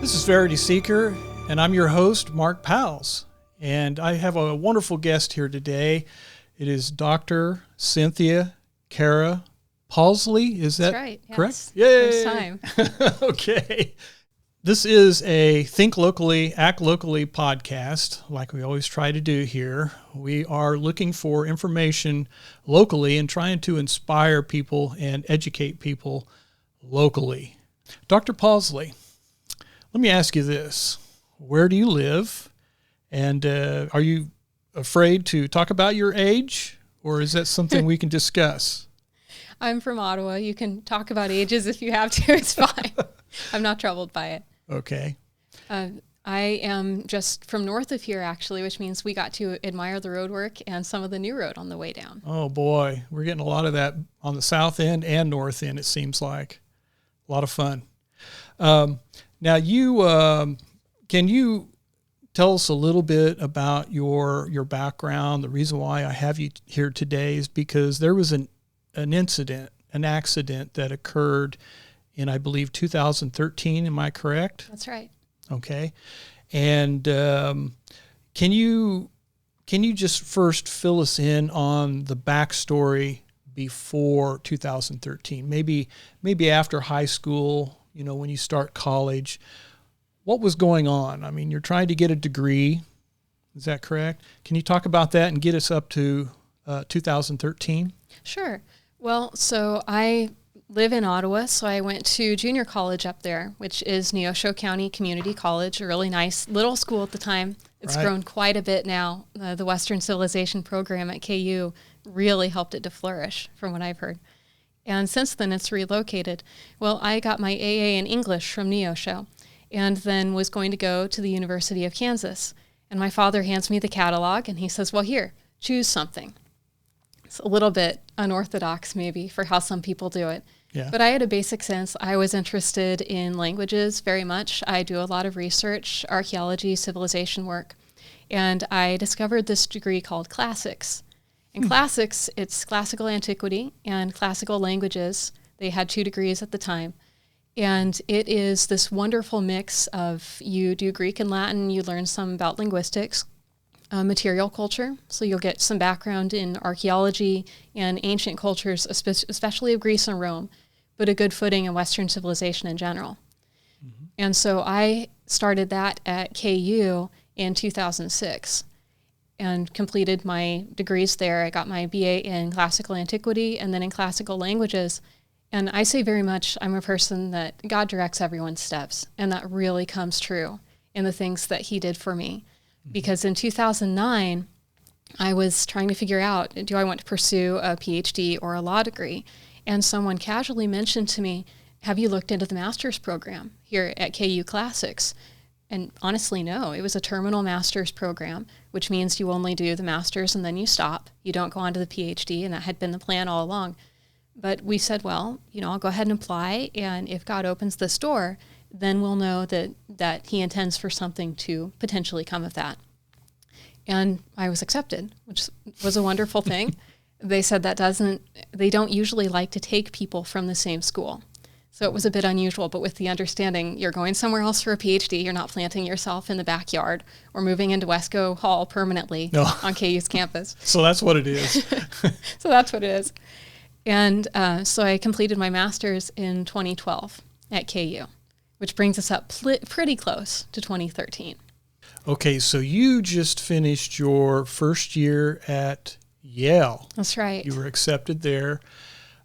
This is Verity Seeker, and I'm your host, Mark Powls. And I have a wonderful guest here today. It is Dr. Cynthia Cara Polsley. Is that right, correct? Yes. Yay! First time. Okay. This is a Think Locally, Act Locally podcast, like we always try to do here. We are looking for information locally and trying to inspire people and educate people locally. Dr. Polsley, let me ask you this. Where do you live? And are you afraid to talk about your age, or is that something we can discuss? I'm from Ottawa. You can talk about ages if you have to. It's fine. I'm not troubled by it. Okay. I am just from north of here, actually, which means we got to admire the road work and some of the new road on the way down. Oh, boy. We're getting a lot of that on the south end and north end, it seems like. A lot of fun. Now, can you tell us a little bit about your background? The reason why I have you here today is because there was an accident that occurred in, I believe, 2013. Am I correct? That's right. Okay. And can you just first fill us in on the backstory before 2013? Maybe after high school, when you start college, what was going on? I mean, you're trying to get a degree. Is that correct? Can you talk about that and get us up to 2013? Sure. Well, so I live in Ottawa, so I went to junior college up there, which is Neosho County Community College, a really nice little school at the time. It's grown quite a bit now. The Western Civilization program at KU really helped it to flourish, from what I've heard. And since then, it's relocated. Well, I got my AA in English from Neosho, and then was going to go to the University of Kansas. And my father hands me the catalog, and he says, well, here, choose something. It's a little bit unorthodox, maybe, for how some people do it. Yeah. But I had a basic sense. I was interested in languages very much. I do a lot of research, archaeology, civilization work. And I discovered this degree called classics. In classics, it's classical antiquity and classical languages. They had 2 degrees at the time. And it is this wonderful mix of, you do Greek and Latin, you learn some about linguistics, material culture. So you'll get some background in archaeology and ancient cultures, especially of Greece and Rome, but a good footing in Western civilization in general. Mm-hmm. And so I started that at KU in 2006 and completed my degrees there. I got my BA in classical antiquity and then in classical languages. And I say very much, I'm a person that God directs everyone's steps, and that really comes true in the things that he did for me. Mm-hmm. Because in 2009, I was trying to figure out, do I want to pursue a PhD or a law degree? And someone casually mentioned to me, have you looked into the master's program here at KU Classics? And honestly, no. It was a terminal master's program, which means you only do the master's and then you stop. You don't go on to the PhD, and that had been the plan all along. But we said, well, I'll go ahead and apply, and if God opens this door, then we'll know that he intends for something to potentially come of that. And I was accepted, which was a wonderful thing. They said they don't usually like to take people from the same school. So it was a bit unusual, but with the understanding you're going somewhere else for a PhD, you're not planting yourself in the backyard or moving into Wesco Hall permanently on KU's campus. So that's what it is. So that's what it is. And so I completed my master's in 2012 at KU, which brings us up pretty close to 2013. Okay, so you just finished your first year at Yale. That's right. You were accepted there.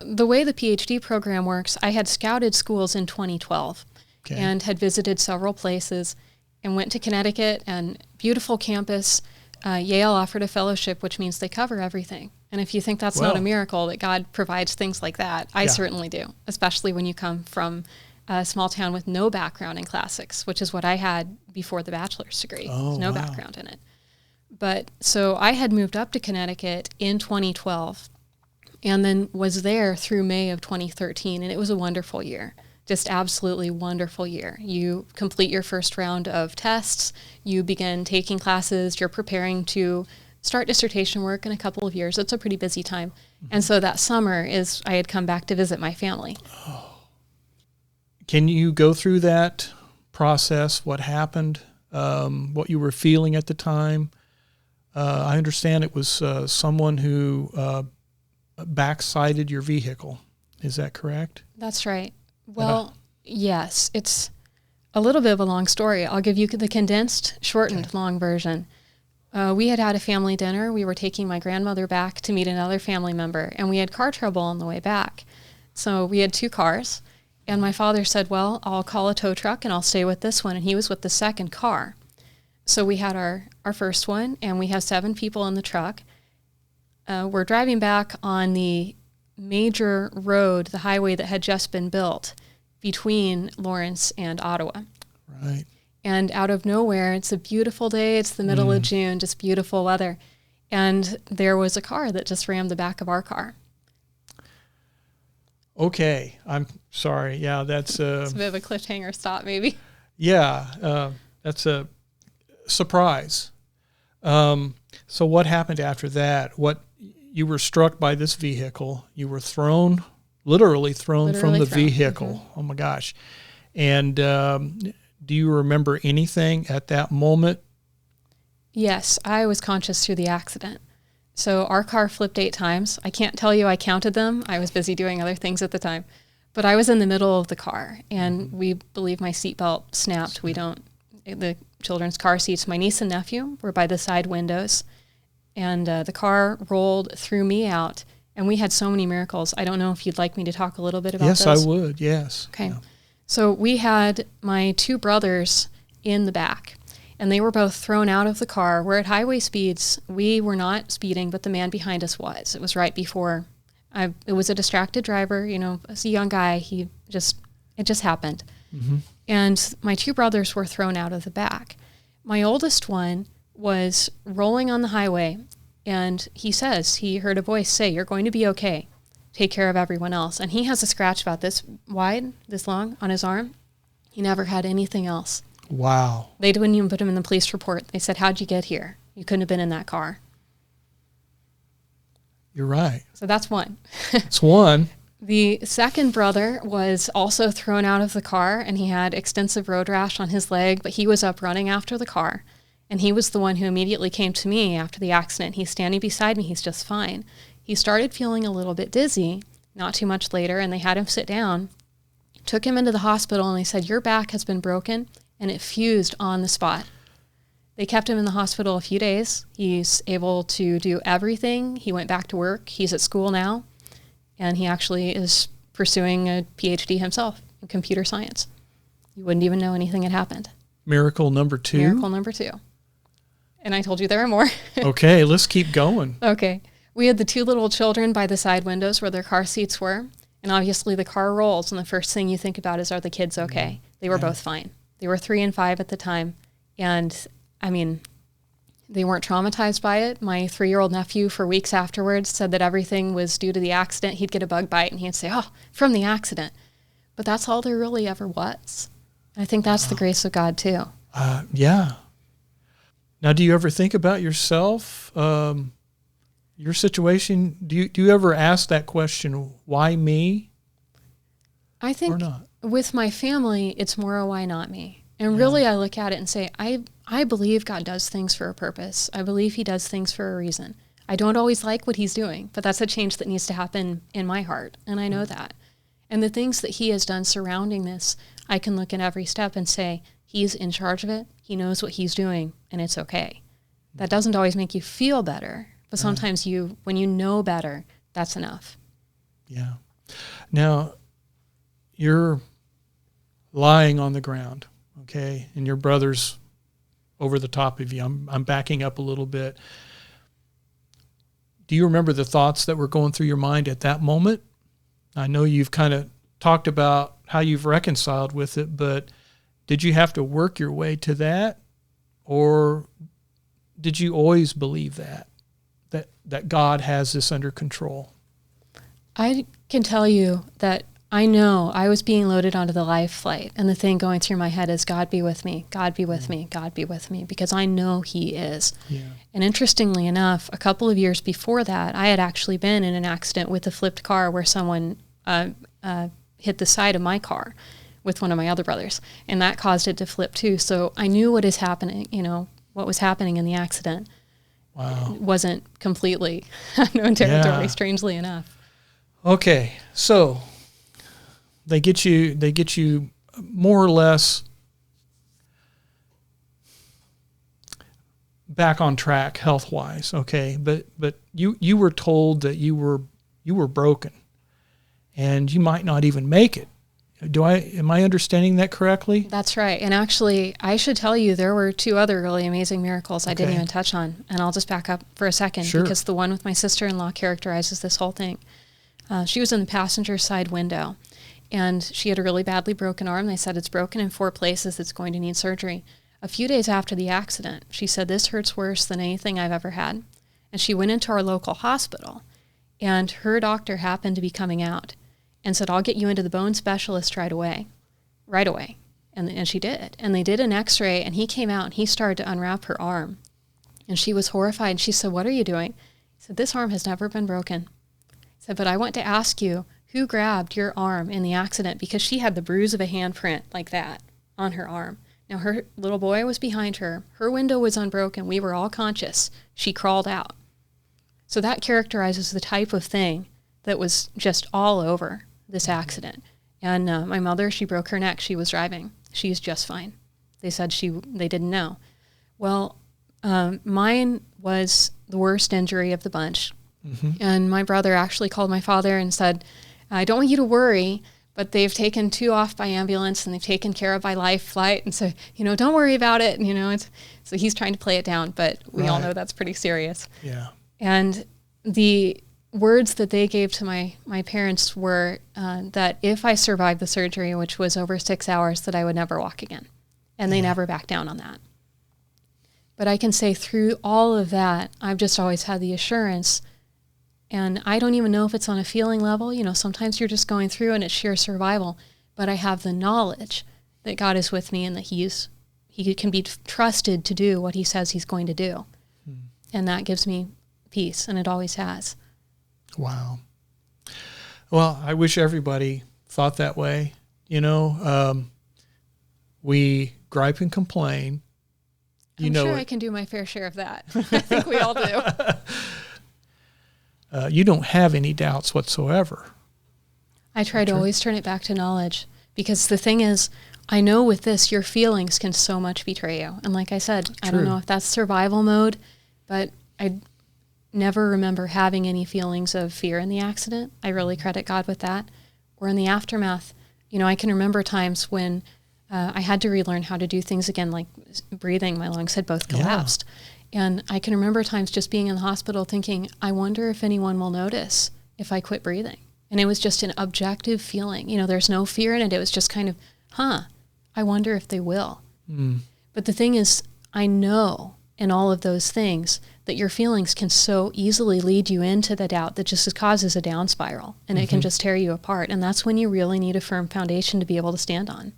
The way the PhD program works, I had scouted schools in 2012 and had visited several places and went to Connecticut, and beautiful campus. Yale offered a fellowship, which means they cover everything. And if you think that's not a miracle, that God provides things like that, I certainly do, especially when you come from a small town with no background in classics, which is what I had before the bachelor's degree. There's no background in it. But so I had moved up to Connecticut in 2012 and then was there through May of 2013, and it was a wonderful year. Just absolutely wonderful year. You complete your first round of tests, you begin taking classes, you're preparing to start dissertation work in a couple of years. It's a pretty busy time. Mm-hmm. And so that summer I had come back to visit my family. Oh. Can you go through that process what happened, what you were feeling at the time? I understand it was someone who backsided your vehicle. Is that correct? That's right. Well, yes, it's a little bit of a long story. I'll give you the condensed, shortened, long version. We had a family dinner. We were taking my grandmother back to meet another family member, and we had car trouble on the way back. So we had 2 cars, and my father said, well, I'll call a tow truck and I'll stay with this one, and he was with the second car. So we had our first one, and we have 7 people in the truck. We're driving back on the major road, the highway that had just been built between Lawrence and Ottawa. Right. And out of nowhere, it's a beautiful day. It's the middle of June, just beautiful weather. And there was a car that just rammed the back of our car. Okay. I'm sorry. Yeah, that's It's a bit of a cliffhanger stop, maybe. Yeah, that's a surprise. So what happened after that? You were struck by this vehicle. You were literally thrown from the vehicle. Mm-hmm. Oh my gosh. And do you remember anything at that moment? Yes, I was conscious through the accident. So our car flipped 8 times. I can't tell you I counted them. I was busy doing other things at the time. But I was in the middle of the car, and we believe my seatbelt snapped. The children's car seats, my niece and nephew were by the side windows, and the car rolled, threw me out, and we had so many miracles. I don't know if you'd like me to talk a little bit about those. Yes, I would, yes. Okay. Yeah. So we had my 2 brothers in the back, and they were both thrown out of the car. We're at highway speeds. We were not speeding, but the man behind us was. It was right before. It was a distracted driver, as a young guy. It just happened. Mm-hmm. And my 2 brothers were thrown out of the back. My oldest one was rolling on the highway, and he says he heard a voice say, "You're going to be okay. Take care of everyone else." And he has a scratch about this wide, this long on his arm. He never had anything else. Wow. They didn't even put him in the police report. They said, "How'd you get here? You couldn't have been in that car." You're right. So that's one. It's one. The second brother was also thrown out of the car, and he had extensive road rash on his leg, but he was up running after the car. And he was the one who immediately came to me after the accident. He's standing beside me. He's just fine. He started feeling a little bit dizzy not too much later, and they had him sit down, took him into the hospital, and they said, "Your back has been broken," and it fused on the spot. They kept him in the hospital a few days. He's able to do everything. He went back to work. He's at school now, and he actually is pursuing a PhD himself in computer science. You wouldn't even know anything had happened. Miracle number 2? Miracle number 2. And I told you there are more. Okay, let's keep going. Okay. We had the 2 little children by the side windows where their car seats were. And obviously the car rolls, and the first thing you think about is, are the kids okay? They were both fine. They were 3 and 5 at the time. And, they weren't traumatized by it. My 3-year-old nephew, for weeks afterwards, said that everything was due to the accident. He'd get a bug bite, and he'd say, "Oh, from the accident." But that's all there really ever was. And I think that's the grace of God, too. Yeah. Now, do you ever think about yourself, your situation? Do you ever ask that question, why me? I think or not? With my family, it's more a why not me. And really I look at it and say, I believe God does things for a purpose. I believe he does things for a reason. I don't always like what he's doing, but that's a change that needs to happen in my heart, and I know that. And the things that he has done surrounding this, I can look at every step and say, he's in charge of it, he knows what he's doing, and it's okay. That doesn't always make you feel better, but sometimes when you know better, that's enough. Yeah. Now, you're lying on the ground, okay, and your brother's over the top of you. I'm backing up a little bit. Do you remember the thoughts that were going through your mind at that moment? I know you've kind of talked about how you've reconciled with it, but did you have to work your way to that? Or did you always believe that God has this under control? I can tell you that I know I was being loaded onto the life flight, and the thing going through my head is, God be with me, God be with me, God be with me, because I know he is. Yeah. And interestingly enough, a couple of years before that, I had actually been in an accident with a flipped car where someone hit the side of my car. with one of my other brothers, and that caused it to flip too. So I knew what is happening, what was happening in the accident. Wow. It wasn't completely unknown territory, Yeah. strangely enough. Okay, so they get you more or less back on track health-wise, okay? But you were told that you were broken, and you might not even make it. Am I understanding that correctly? That's right. And actually, I should tell you, there were 2 other really amazing miracles I didn't Okay. even touch on. And I'll just back up for a second, Sure. because the one with my sister-in-law characterizes this whole thing. She was in the passenger side window, and she had a really badly broken arm. They said it's broken in 4 places. It's going to need surgery. A few days after the accident, she said, "This hurts worse than anything I've ever had." And she went into our local hospital, and her doctor happened to be coming out and said, "I'll get you into the bone specialist right away. And she did. And they did an x-ray, and he came out and he started to unwrap her arm. And she was horrified. And she said, "What are you doing?" He said, "This arm has never been broken." He said, "But I want to ask you, who grabbed your arm in the accident?" Because she had the bruise of a handprint like that on her arm. Now, her little boy was behind her. Her window was unbroken. We were all conscious. She crawled out. So that characterizes the type of thing that was just all over this accident. And my mother, she broke her neck. She was driving. She's just fine. They said they didn't know. Well, mine was the worst injury of the bunch. Mm-hmm. And my brother actually called my father and said, "I don't want you to worry, but they've taken 2 off by ambulance, and they've taken care of by life flight. And so, don't worry about it." So he's trying to play it down, but we all know that's pretty serious. Yeah. And the words that they gave to my parents were that if I survived the surgery, which was over 6 hours, that I would never walk again. And they never backed down on that. But I can say through all of that, I've just always had the assurance, and I don't even know if it's on a feeling level. Sometimes you're just going through and it's sheer survival, but I have the knowledge that God is with me and that he can be trusted to do what he says he's going to do. And that gives me peace, and it always has. Wow. Well, I wish everybody thought that way. We gripe and complain. I'm sure I can do my fair share of that. I think we all do. You don't have any doubts whatsoever. I try to always turn it back to knowledge, because the thing is, I know with this, your feelings can so much betray you. And like I said, I don't know if that's survival mode, but I never remember having any feelings of fear in the accident. I really credit God with that. Or in the aftermath, I can remember times when I had to relearn how to do things again, like breathing. My lungs had both collapsed. Yeah. And I can remember times just being in the hospital thinking, I wonder if anyone will notice if I quit breathing. And it was just an objective feeling. There's no fear in it. It was just kind of, I wonder if they will. Mm. But the thing is, I know in all of those things that your feelings can so easily lead you into the doubt that just causes a down spiral, and it can just tear you apart. And that's when you really need a firm foundation to be able to stand on.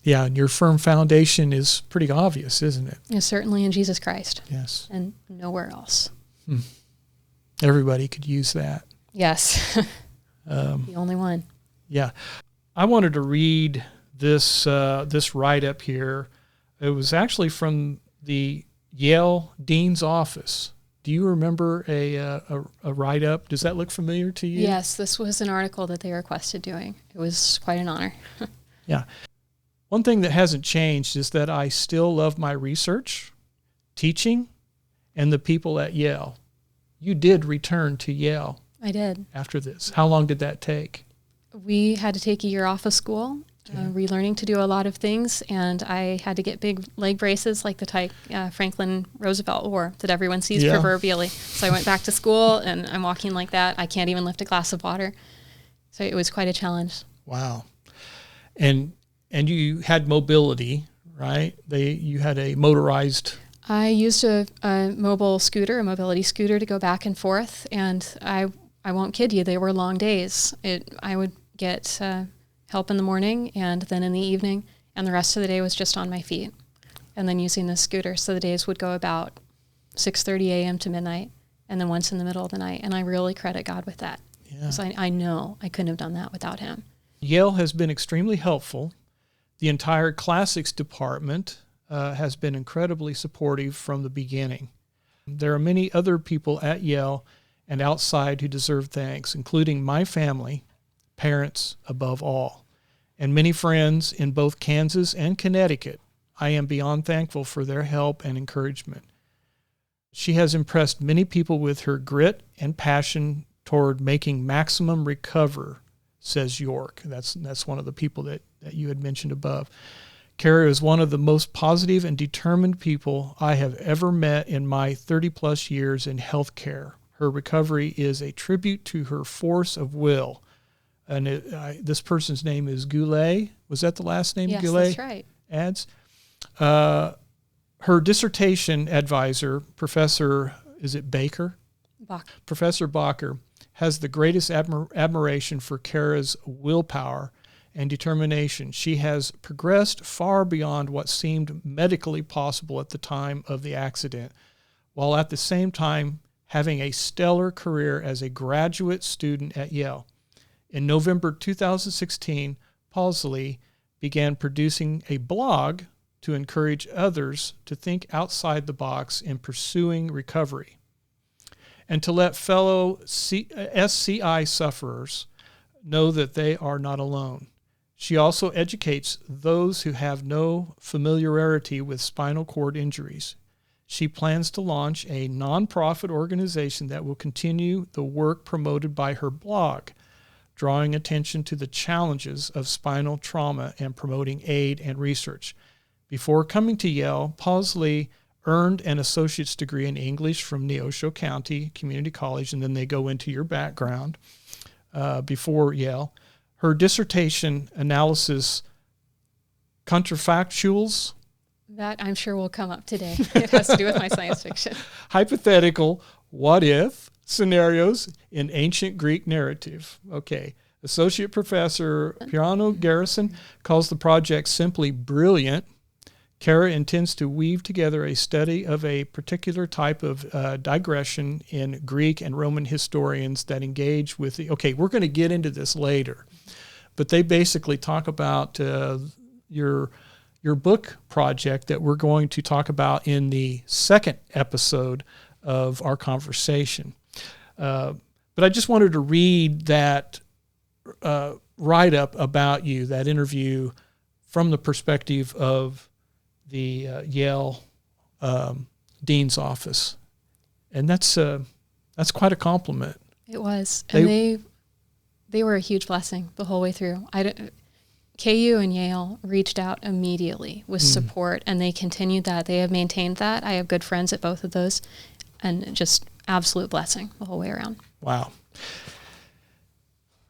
Yeah, and your firm foundation is pretty obvious, isn't it? Yeah, certainly in Jesus Christ. Yes. And nowhere else. Everybody could use that. Yes. The only one. Yeah. I wanted to read this write-up here. It was actually from the Yale Dean's office. Do you remember a write-up? Does that look familiar to you? Yes, this was an article that they requested doing. It was quite an honor. Yeah. One thing that hasn't changed is that I still love my research, teaching, and the people at Yale. You did return to Yale. I did. After this. How long did that take? We had to take a year off of school, relearning to do a lot of things, and I had to get big leg braces like the type Franklin Roosevelt wore that everyone sees proverbially. So I went back to school, and I'm walking like that. I can't even lift a glass of water. So it was quite a challenge. Wow. And you had mobility, right? You had a motorized... I used a mobility scooter to go back and forth, and I won't kid you, they were long days. I would get help in the morning and then in the evening, and the rest of the day was just on my feet and then using the scooter. So the days would go about 6:30 a.m. to midnight, and then once in the middle of the night, and I really credit God with that. Because I know I couldn't have done that without him. Yale has been extremely helpful The entire classics department has been incredibly supportive from the beginning. There are many other people at Yale and outside who deserve thanks, including my family, parents above all, and many friends in both Kansas and Connecticut. I am beyond thankful for their help and encouragement. She has impressed many people with her grit and passion toward making maximum recover, says York. That's one of the people that you had mentioned above. Cara is one of the most positive and determined people I have ever met in my 30-plus years in healthcare. Her recovery is a tribute to her force of will. And this person's name is Goulet. Was that the last name? Yes, Goulet? That's right. Adds. Her dissertation advisor, Professor, is it Baker? Bach. Professor Bacher has the greatest admiration for Cara's willpower and determination. She has progressed far beyond what seemed medically possible at the time of the accident, while at the same time having a stellar career as a graduate student at Yale. In November 2016, Polsley began producing a blog to encourage others to think outside the box in pursuing recovery and to let fellow SCI sufferers know that they are not alone. She also educates those who have no familiarity with spinal cord injuries. She plans to launch a nonprofit organization that will continue the work promoted by her blog, drawing attention to the challenges of spinal trauma and promoting aid and research. Before coming to Yale, Polsley earned an associate's degree in English from Neosho County Community College, and then they go into your background before Yale. Her dissertation analysis counterfactuals. That I'm sure will come up today. It has to do with my science fiction. Hypothetical what-if scenarios in ancient Greek narrative. Okay. Associate Professor Piano Garrison calls the project simply brilliant. Cara intends to weave together a study of a particular type of digression in Greek and Roman historians that engage with the... Okay, we're going to get into this later, but they basically talk about your book project that we're going to talk about in the second episode of our conversation. But I just wanted to read that write-up about you, that interview, from the perspective of the Yale dean's office, and that's quite a compliment. It was, and they were a huge blessing the whole way through. KU and Yale reached out immediately with support, and they continued that. They have maintained that. I have good friends at both of those, and just absolute blessing the whole way around. Wow,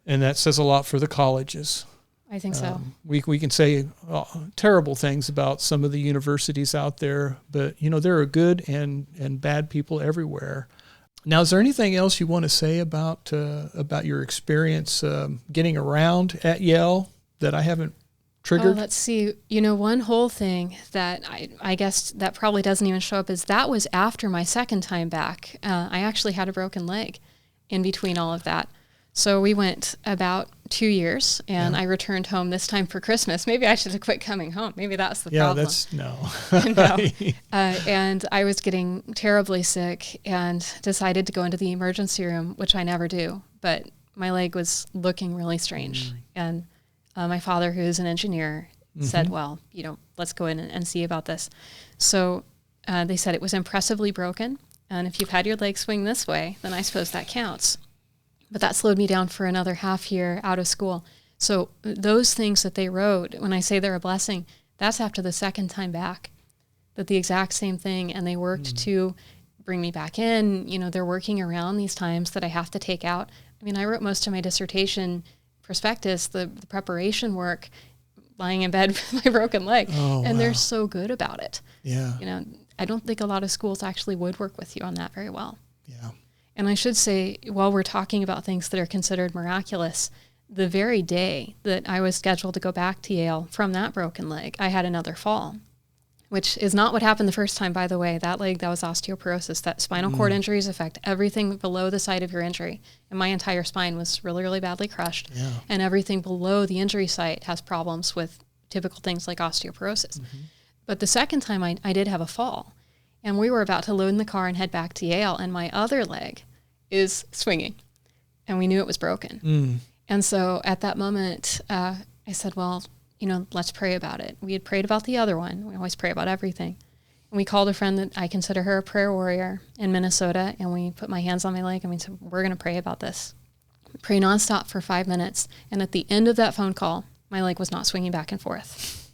and that says a lot for the colleges. I think so. We can say terrible things about some of the universities out there, but there are good and bad people everywhere. Now, is there anything else you want to say about your experience getting around at Yale that I haven't triggered? Oh, let's see. One whole thing that I guess that probably doesn't even show up is that was after my second time back. I actually had a broken leg in between all of that. So we went about 2 years, and I returned home this time for Christmas. Maybe I should have quit coming home. Maybe that's the problem. No. And I was getting terribly sick and decided to go into the emergency room, which I never do. But my leg was looking really strange. And my father, who is an engineer, said, well, let's go in and see about this. So they said it was impressively broken. And if you've had your leg swing this way, then I suppose that counts. But that slowed me down for another half year out of school. So those things that they wrote, when I say they're a blessing, that's after the second time back, that the exact same thing. And they worked to bring me back in. They're working around these times that I have to take out. I mean, I wrote most of my dissertation prospectus, the preparation work, lying in bed with my broken leg. And they're so good about it. Yeah. I don't think a lot of schools actually would work with you on that very well. Yeah. And I should say, while we're talking about things that are considered miraculous, the very day that I was scheduled to go back to Yale from that broken leg, I had another fall, which is not what happened the first time, by the way. That leg, that was osteoporosis. That spinal cord injuries affect everything below the site of your injury. And my entire spine was really, really badly crushed. Yeah. And everything below the injury site has problems with typical things like osteoporosis. But the second time I did have a fall, and we were about to load in the car and head back to Yale, and my other leg is swinging, and we knew it was broken. And so at that moment, I said, well, let's pray about it. We had prayed about the other one. We always pray about everything. And we called a friend that I consider her a prayer warrior in Minnesota, and we put my hands on my leg, and we said, we're going to pray about this. Pray nonstop for 5 minutes. And at the end of that phone call, my leg was not swinging back and forth.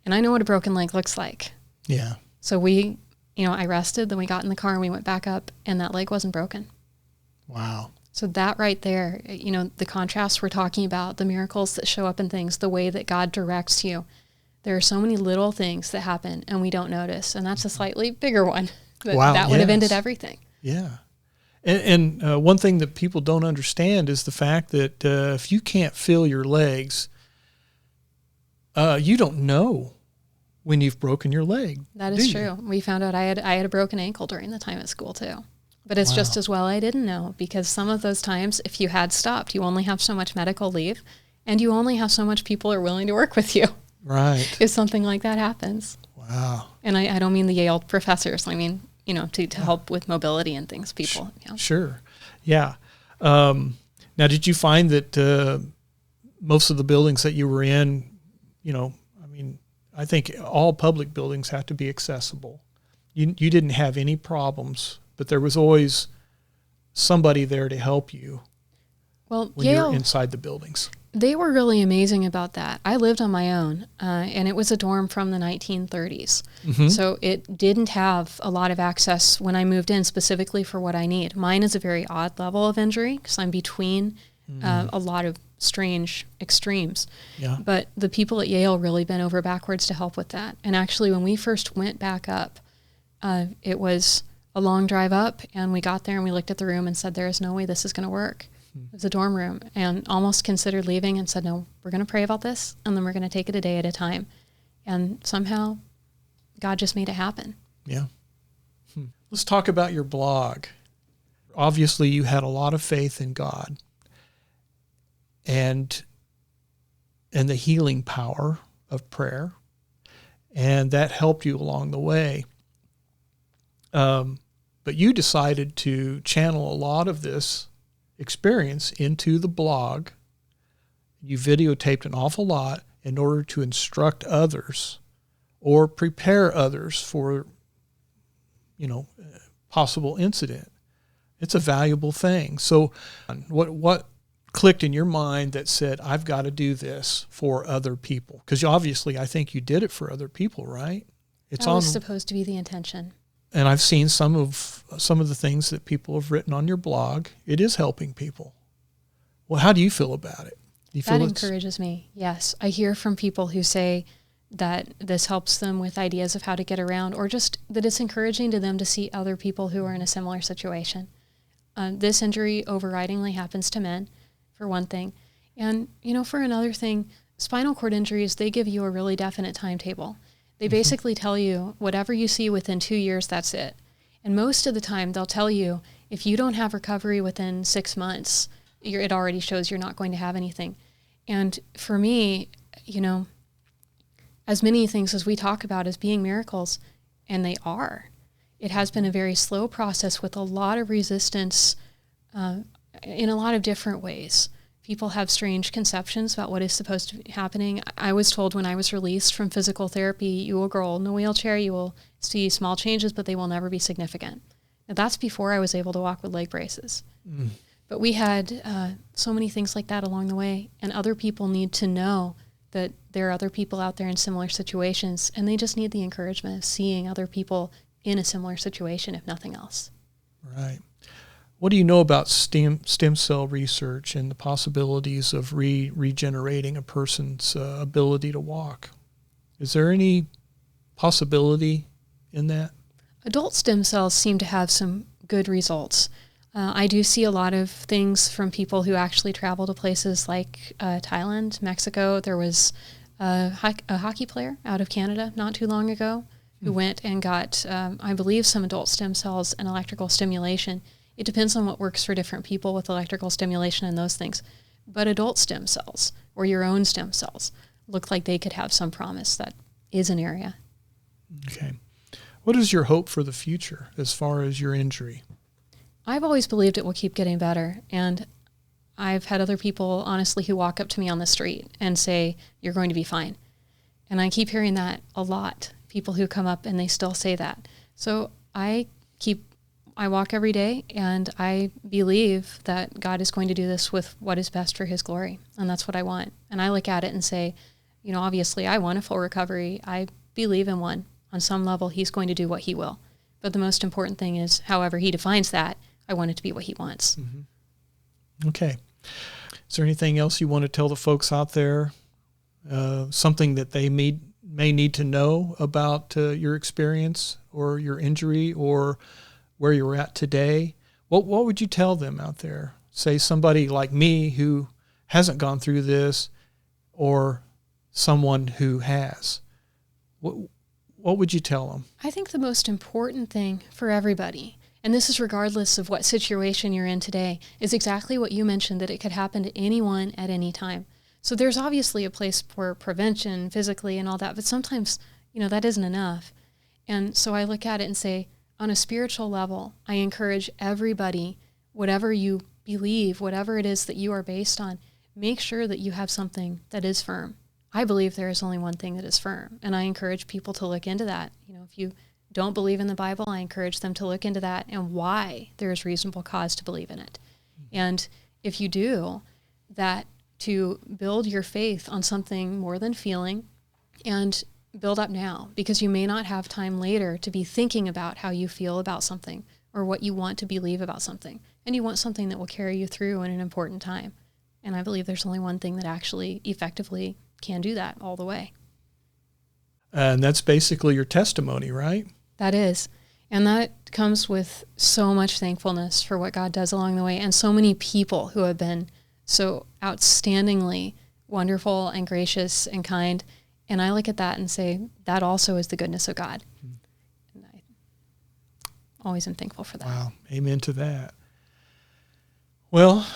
And I know what a broken leg looks like. Yeah. So I rested, then we got in the car and we went back up, and that leg wasn't broken. Wow. So that right there, the contrast we're talking about, the miracles that show up in things, the way that God directs you. There are so many little things that happen and we don't notice. And that's a slightly bigger one. That would have ended everything. Yeah. And one thing that people don't understand is the fact that if you can't feel your legs, you don't know when you've broken your leg. That is true. We found out I had a broken ankle during the time at school too. But it's just as well I didn't know, because some of those times, if you had stopped, you only have so much medical leave, and you only have so much people are willing to work with you. Right. If something like that happens. Wow. And I don't mean the Yale professors. I mean, to help with mobility and things, people. Sure. Yeah. Now, did you find that most of the buildings that you were in, I think all public buildings have to be accessible. You didn't have any problems, but there was always somebody there to help you when Yale, you're inside the buildings. They were really amazing about that. I lived on my own, and it was a dorm from the 1930s. So it didn't have a lot of access when I moved in specifically for what I need. Mine is a very odd level of injury because I'm between a lot of strange extremes. Yeah. But the people at Yale really bent over backwards to help with that. And actually, when we first went back up, it was a long drive up, and we got there and we looked at the room and said, there is no way this is going to work. It was a dorm room, and almost considered leaving and said, no, we're going to pray about this, and then we're going to take it a day at a time. And somehow God just made it happen. Yeah. Let's talk about your blog. Obviously, you had a lot of faith in God and the healing power of prayer, and that helped you along the way. But you decided to channel a lot of this experience into the blog. You videotaped an awful lot in order to instruct others or prepare others for, possible incident. It's a valuable thing. So what clicked in your mind that said, I've got to do this for other people? Because obviously I think you did it for other people, right? That was supposed to be the intention. And I've seen some of the things that people have written on your blog. It is helping people. Well, how do you feel about it? Do you feel that encourages me, yes. I hear from people who say that this helps them with ideas of how to get around, or just that it's encouraging to them to see other people who are in a similar situation. This injury overridingly happens to men, for one thing. And, for another thing, spinal cord injuries, they give you a really definite timetable. They basically tell you whatever you see within 2 years, that's it. And most of the time they'll tell you if you don't have recovery within 6 months, it already shows you're not going to have anything. And for me, as many things as we talk about as being miracles, and they are, it has been a very slow process with a lot of resistance in a lot of different ways. People have strange conceptions about what is supposed to be happening. I was told when I was released from physical therapy, you will grow old in a wheelchair, you will see small changes, but they will never be significant. Now, that's before I was able to walk with leg braces. But we had so many things like that along the way, and other people need to know that there are other people out there in similar situations, and they just need the encouragement of seeing other people in a similar situation, if nothing else. Right. What do you know about stem cell research and the possibilities of regenerating a person's ability to walk? Is there any possibility in that? Adult stem cells seem to have some good results. I do see a lot of things from people who actually travel to places like Thailand, Mexico. There was a hockey player out of Canada not too long ago who went and got, I believe, some adult stem cells and electrical stimulation. It depends on what works for different people with electrical stimulation and those things. But adult stem cells, or your own stem cells, look like they could have some promise, that is an area. Okay. What is your hope for the future as far as your injury? I've always believed it will keep getting better. And I've had other people, honestly, who walk up to me on the street and say, "You're going to be fine." And I keep hearing that a lot. People who come up and they still say that. So I walk every day, and I believe that God is going to do this with what is best for his glory. And that's what I want. And I look at it and say, obviously I want a full recovery. I believe in one. On some level, he's going to do what he will. But the most important thing is, however he defines that, I want it to be what he wants. Mm-hmm. Okay. Is there anything else you want to tell the folks out there? Something that they may need to know about your experience or your injury or where you're at today? What would you tell them out there? Say somebody like me who hasn't gone through this, or someone who has. What would you tell them? I think the most important thing for everybody, and this is regardless of what situation you're in today, is exactly what you mentioned, that it could happen to anyone at any time. So there's obviously a place for prevention physically and all that, but sometimes, that isn't enough. And so I look at it and say, on a spiritual level, I encourage everybody, whatever you believe, whatever it is that you are based on, make sure that you have something that is firm. I believe there is only one thing that is firm, and I encourage people to look into that. If you don't believe in the Bible, I encourage them to look into that and why there is reasonable cause to believe in it. And if you do, that to build your faith on something more than feeling, and build up now, because you may not have time later to be thinking about how you feel about something or what you want to believe about something. And you want something that will carry you through in an important time. And I believe there's only one thing that actually effectively can do that all the way. And that's basically your testimony, right? That is. And that comes with so much thankfulness for what God does along the way, and so many people who have been so outstandingly wonderful and gracious and kind. And I look at that and say, that also is the goodness of God. Mm-hmm. And I always am thankful for that. Wow. Amen to that. Well,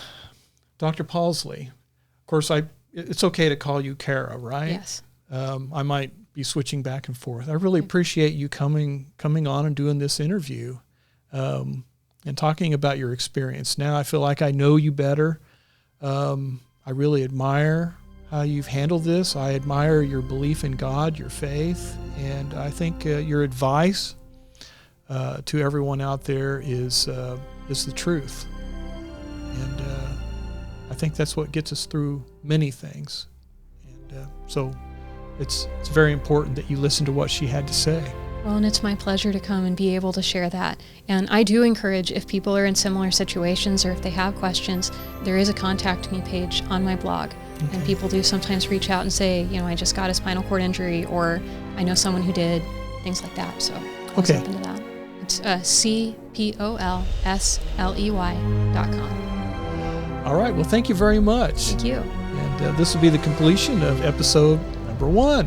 Dr. Polsley, of course, it's okay to call you Cara, right? Yes. I might be switching back and forth. I really appreciate you coming on and doing this interview and talking about your experience. Now I feel like I know you better. I really admire how you've handled this. I admire your belief in God, your faith, and I think your advice to everyone out there is the truth. And I think that's what gets us through many things. And so it's very important that you listen to what she had to say. Well, and it's my pleasure to come and be able to share that. And I do encourage, if people are in similar situations or if they have questions, there is a contact me page on my blog. Okay. And people do sometimes reach out and say, I just got a spinal cord injury, or I know someone who did, things like that. So I'm open to that. It's cpolsley.com. All right. Well, thank you very much. Thank you. And this will be the completion of episode number 1.